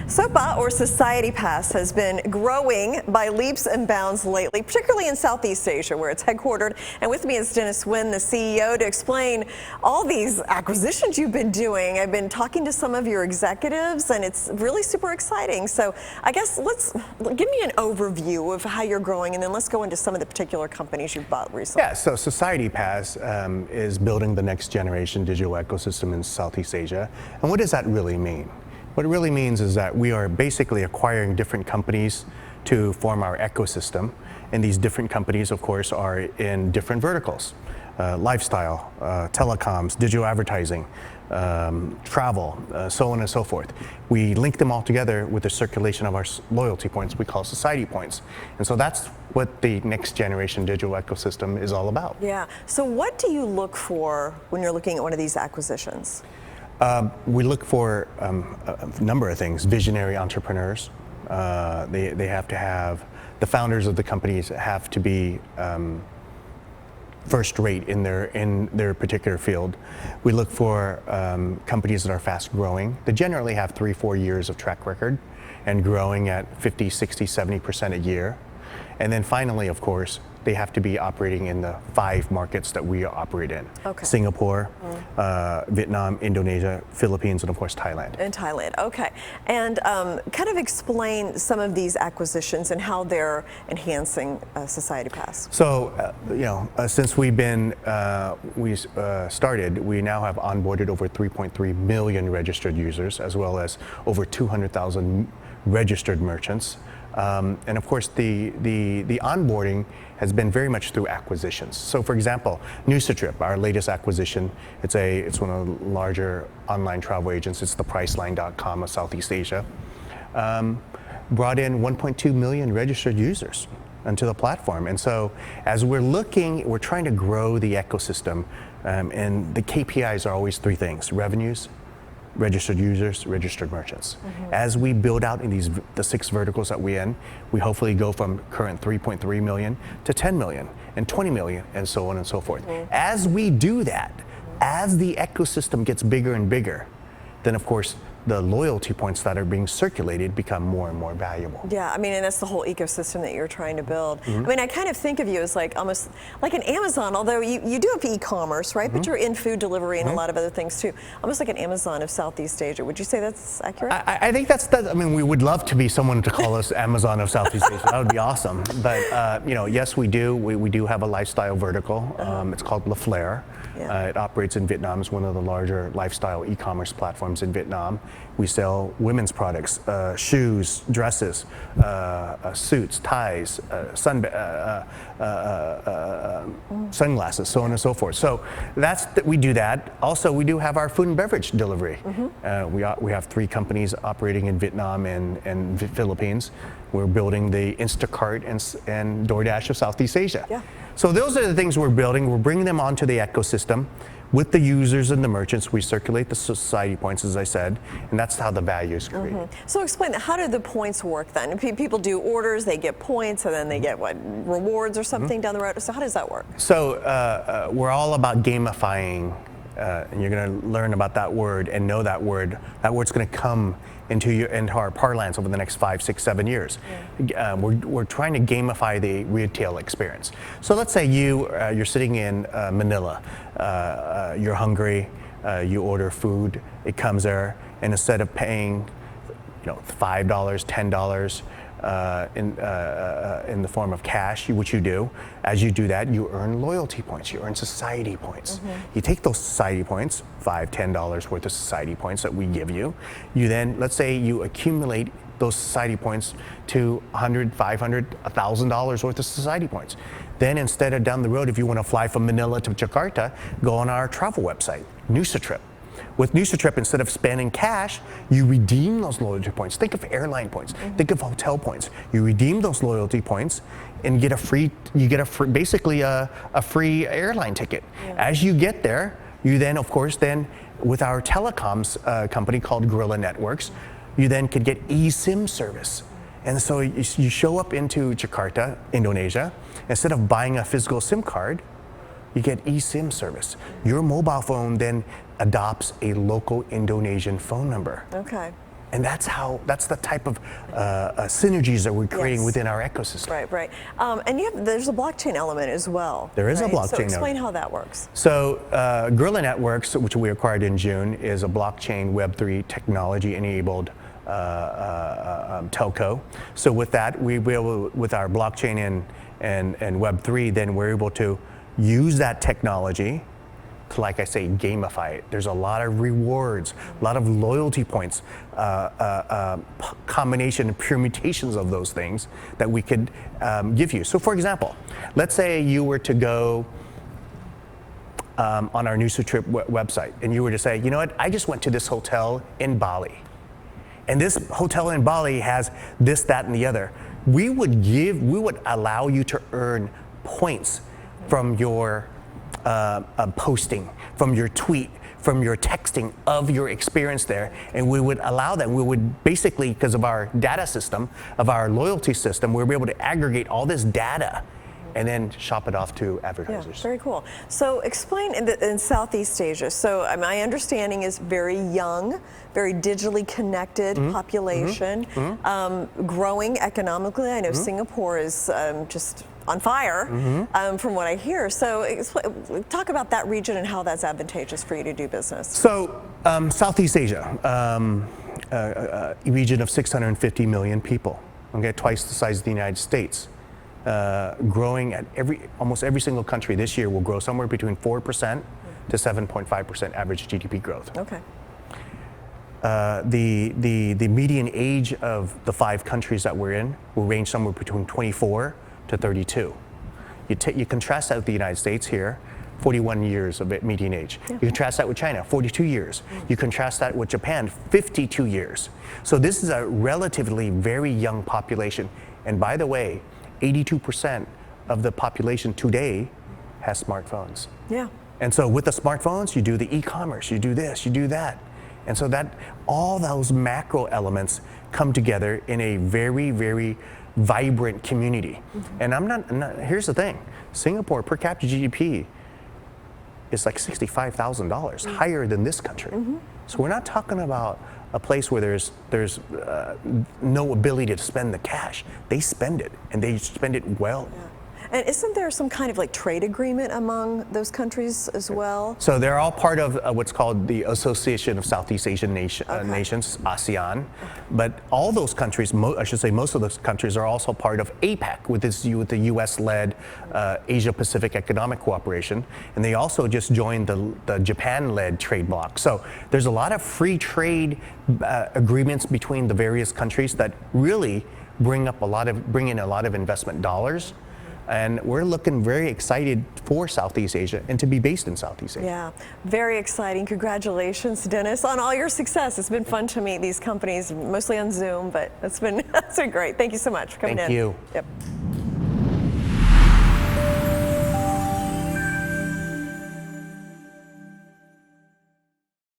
SOPA, or Society Pass, has been growing by leaps and bounds lately, particularly in Southeast Asia, where it's headquartered. And with me is Dennis Nguyen, the CEO, to explain all these acquisitions you've been doing. I've been talking to some of your executives, and it's really super exciting. So I guess give me an overview of how you're growing, and then let's go into some of the particular companies you've bought recently. Yeah, so Society Pass is building the next generation digital ecosystem in Southeast Asia. And what does that really mean? What it really means is that we are basically acquiring different companies to form our ecosystem. And these different companies, of course, are in different verticals. Lifestyle, telecoms, digital advertising, travel, so on and so forth. We link them all together with the circulation of our loyalty points we call society points. And so that's what the next generation digital ecosystem is all about. Yeah, so what do you look for when you're looking at one of these acquisitions? We look for a number of things. Visionary entrepreneurs. They have to have, the founders of the companies have to be first rate in their particular field. We look for companies that are fast growing. They generally have 3-4 years of track record and growing at 50, 60, 70% a year. And then finally, of course, they have to be operating in the 5 markets that we operate in. Okay. Singapore, Vietnam, Indonesia, Philippines, and of course Thailand. And Thailand, okay. And kind of explain some of these acquisitions and how they're enhancing Society Pass. So, since we started, we now have onboarded over 3.3 million registered users, as well as over 200,000 registered merchants. And of course, the onboarding has been very much through acquisitions. So, for example, NewsToTrip, our latest acquisition, it's one of the larger online travel agents. It's the Priceline.com of Southeast Asia. Brought in 1.2 million registered users onto the platform. And so, as we're trying to grow the ecosystem, and the KPIs are always 3 things: revenues, registered users, registered merchants. As we build out in the 6 verticals that we're in, we hopefully go from current 3.3 million to 10 million and 20 million and so on and so forth. As we do that, as the ecosystem gets bigger and bigger, then of course the loyalty points that are being circulated become more and more valuable. Yeah, I mean, and that's the whole ecosystem that you're trying to build. I mean, I kind of think of you as almost like an Amazon, although you do have e-commerce, right? But you're in food delivery and a lot of other things too. Almost like an Amazon of Southeast Asia. Would you say that's accurate? I think I mean, we would love to be someone to call us Amazon of Southeast Asia. That would be awesome. But yes, we do. We do have a lifestyle vertical. It's called La Flare. Yeah. It operates in Vietnam. It's one of the larger lifestyle e-commerce platforms in Vietnam. We sell women's products, shoes, dresses, suits, ties, sunglasses, so on and so forth. So we do that. Also, we do have our food and beverage delivery. We have 3 companies operating in Vietnam and Philippines. We're building the Instacart and DoorDash of Southeast Asia. Yeah. So those are the things we're building. We're bringing them onto the ecosystem. With the users and the merchants, we circulate the society points, as I said, and that's how the value is created. So explain that. How do the points work then? People do orders, they get points, and then they get rewards or something down the road. So how does that work? So we're all about gamifying, and you're going to learn about that word and know that word. That word's going to come into our parlance over the next 5, 6, 7 years. We're trying to gamify the retail experience. So let's say you're sitting in Manila, you're hungry, you order food, it comes there, and instead of paying $5, $10 in the form of cash, which you do, as you do that, you earn loyalty points, you earn society points. You take those society points, $5, $10 worth of society points that we give you. You then, let's say you accumulate those society points to $100, $500, $1,000 worth of society points. Then instead of down the road, if you want to fly from Manila to Jakarta, go on our travel website, NewsToTrip. With NewsToTrip, instead of spending cash, you redeem those loyalty points. Think of airline points. Think of hotel points. You redeem those loyalty points and basically a free airline ticket. As you get there, you then, of course, with our telecoms company called Gorilla Networks, you then could get eSIM service. And so you show up into Jakarta, Indonesia, instead of buying a physical SIM card, you get eSIM service. Your mobile phone then adopts a local Indonesian phone number. Okay. And that's the type of synergies that we're creating Yes. within our ecosystem. Right, right. And there's a blockchain element as well. There is a right? blockchain So explain element. how that works. So Gorilla Networks, which we acquired in June, is a blockchain Web3 technology-enabled telco. So with that, we will, with our blockchain and Web3, then we're able to use that technology to, like I say, gamify it. There's a lot of rewards, a lot of loyalty points, combination and permutations of those things that we could give you. So for example, let's say you were to go on our Nusu website and you were to say, you know what, I just went to this hotel in Bali. And this hotel in Bali has this, that, and the other. We would allow you to earn points from your posting, from your tweet, from your texting of your experience there, and we would allow that. We would basically, because of our data system, of our loyalty system, we were able to aggregate all this data and then shop it off to advertisers. Yeah, very cool. So explain in Southeast Asia. So my understanding is very young, very digitally connected population, growing economically. I know Singapore is just on fire from what I hear. So talk about that region and how that's advantageous for you to do business. So Southeast Asia, a region of 650 million people, okay, twice the size of the United States. Growing at almost every single country this year will grow somewhere between 4% to 7.5% average GDP growth. Okay. The median age of the 5 countries that we're in will range somewhere between 24 to 32. You contrast that with the United States here, 41 years of median age. Yeah. You contrast that with China, 42 years. You contrast that with Japan, 52 years. So this is a relatively very young population. And by the way, 82% of the population today has smartphones. Yeah. And so with the smartphones, you do the e-commerce, you do this, you do that. And so that all those macro elements come together in a very, very vibrant community. And here's the thing, Singapore per capita GDP is like $65,000, higher than this country. So we're not talking about a place where there's no ability to spend the cash. They spend it, and they spend it well. Yeah. And isn't there some kind of like trade agreement among those countries as well? So they're all part of what's called the Association of Southeast Asian Nations, ASEAN. But all those countries, I should say most of those countries, are also part of APEC, with the US-led Asia-Pacific Economic Cooperation. And they also just joined the Japan-led trade bloc. So there's a lot of free trade agreements between the various countries that really bring in a lot of investment dollars. And we're looking very excited for Southeast Asia and to be based in Southeast Asia. Yeah, very exciting. Congratulations, Dennis, on all your success. It's been fun to meet these companies, mostly on Zoom, but it's been great. Thank you so much for coming in. Thank you. Yep.